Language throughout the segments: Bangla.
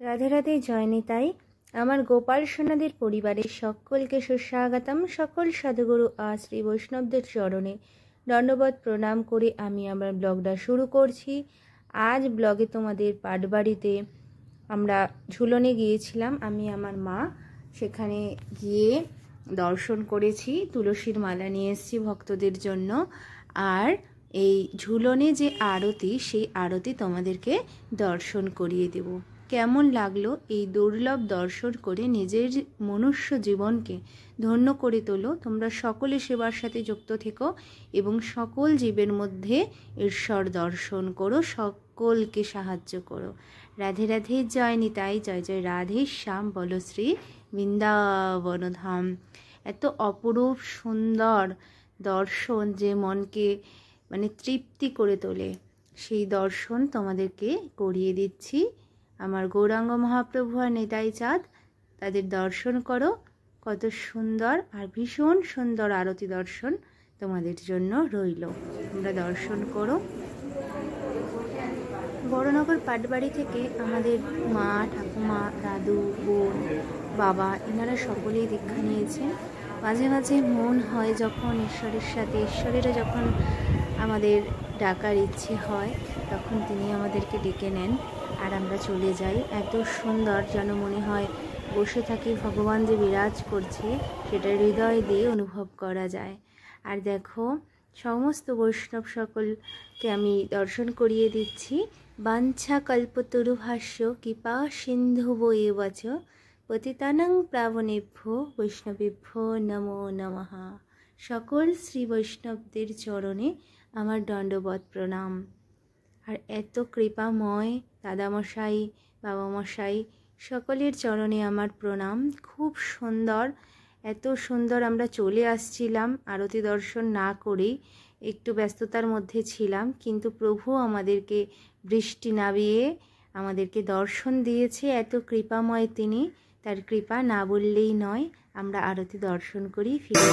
রাধে রাধে, জয় নিতাই। আমার গোপাল সোনাদের পরিবারের সকলকে সুস্বাগতম। সকল সাধুগুরু আর শ্রী বৈষ্ণবদের চরণে দণ্ডবত প্রণাম করে আমি আমার ব্লগটা শুরু করছি। আজ ব্লগে তোমাদের পাটবাড়িতে আমরা ঝুলনে গিয়েছিলাম, আমি আমার মা। সেখানে গিয়ে দর্শন করেছি, তুলসীর মালা নিয়ে এসেছি ভক্তদের জন্য। আর এই ঝুলনে যে আরতি, সেই আরতি তোমাদেরকে দর্শন করিয়ে দেব। কেমন লাগলো এই দুর্লভ দর্শন করে নিজের মনুষ্য জীবনকে ধন্য করে তোলো। তোমরা সকলে সেবার সাথে যুক্ত থেকো এবং সকল জীবের মধ্যে ঈশ্বর দর্শন করো, সকলকে সাহায্য করো। রাধে রাধে, জয় নিতাই, জয় জয় রাধে শ্যাম, বলো শ্রী বৃন্দাবন ধাম। এত অপরূপ সুন্দর দর্শন যে মনকে তৃপ্তি করে তোলে, সেই দর্শন তোমাদেরকে করিয়ে দিচ্ছি। আমার গৌরাঙ্গ মহাপ্রভু আর নিতাই চাঁদ, তাদের দর্শন করো। কত সুন্দর আর ভীষণ সুন্দর আরতি দর্শন তোমাদের জন্য রইল, তোমরা দর্শন করো। বড়নগর পাটবাড়ি থেকে আমাদের মা, ঠাকুমা, দাদু, বোন, বাবা, এনারা সকলেই দীক্ষা নিয়েছেন। মাঝে মাঝে মন হয় যখন ঈশ্বরের সাথে, ঈশ্বরেরও যখন আমাদের ডাকার ইচ্ছে হয়, তখন তিনি আমাদেরকে ডেকে নেন আর আমরা চলে যাই। এত সুন্দর যেন মনে হয় বসে থাকি, ভগবান যে বিরাজ করছে সেটা হৃদয় দিয়ে অনুভব করা যায়। আর দেখো, সমস্ত বৈষ্ণব সকলকে আমি দর্শন করিয়ে দিচ্ছি। বাঞ্ছা কল্পতরু ভাষ্য কৃপা সিন্ধুব এবচ পতিতানাং প্লাবনেভ্য বৈষ্ণবেভ্য নমো নমঃ। সকল শ্রী বৈষ্ণবদের চরণে আমার দণ্ডবত প্রণাম। আর এত কৃপাময় দাদামশাই, বাবামশাই, সকলের চরণে আমার প্রণাম। খুব সুন্দর, এত সুন্দর। আমরা চলে আসছিলাম আরতি দর্শন না করেই, একটু ব্যস্ততার মধ্যে ছিলাম, কিন্তু প্রভু আমাদেরকে বৃষ্টি নামিয়ে আমাদেরকে দর্শন দিয়েছে। এত কৃপাময় তিনি, তার কৃপা না বললেই নয়। আমরা আরতি দর্শন করি, ফিরে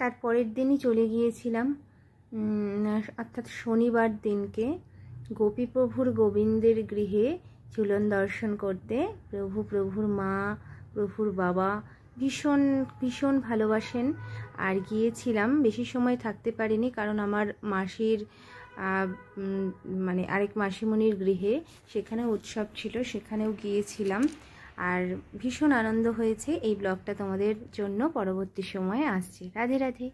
তারপরের দিনই চলে গিয়েছিলাম, অর্থাৎ শনিবার দিনকে গোপীপ্রভুর গোবিন্দের গৃহে ঝুলন দর্শন করতে। প্রভুর মা, প্রভুর বাবা ভীষণ ভীষণ ভালোবাসেন। আর গিয়েছিলাম, বেশি সময় থাকতে পারিনি, কারণ আমার মাসির আরেক মাসিমণির গৃহে সেখানে উৎসব ছিল, সেখানেও গিয়েছিলাম। আর ভীষণ আনন্দ হয়েছে। এই ব্লগটা তোমাদের জন্য পরবর্তী সময়ে আসছে। রাধে রাধে।